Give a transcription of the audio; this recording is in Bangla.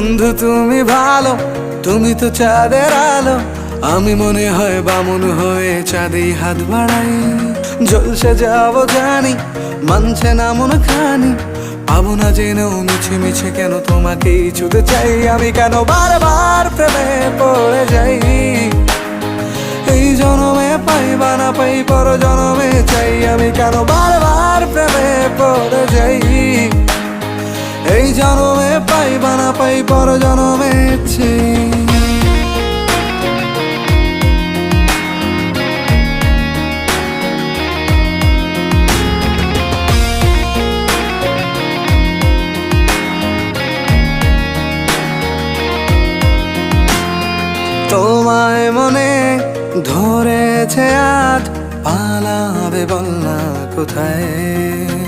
বন্ধু তুমি ভালো, তুমি তো চাঁদের আলো। আমি মনে হয় বামুন হয়ে চাঁদে হাত বাড়াই। জলসে যাব জানি, মানছে না মন খানি। পাবো না জেনেও মিছে মিছে কেন তোমাকেই ছুতে চাই। আমি কেন বারবার প্রেমে পড়ে যাই। এই জনমে পাই বা না পাই, পর জনমে চাই। আমি কেন বারবার প্রেমে পড়ে যাই। এই জনমে পাই বা না পাই, পর জনমে চাই। তোমায় মনে ধরেছে আজ, পালাবে বল না কোথায়।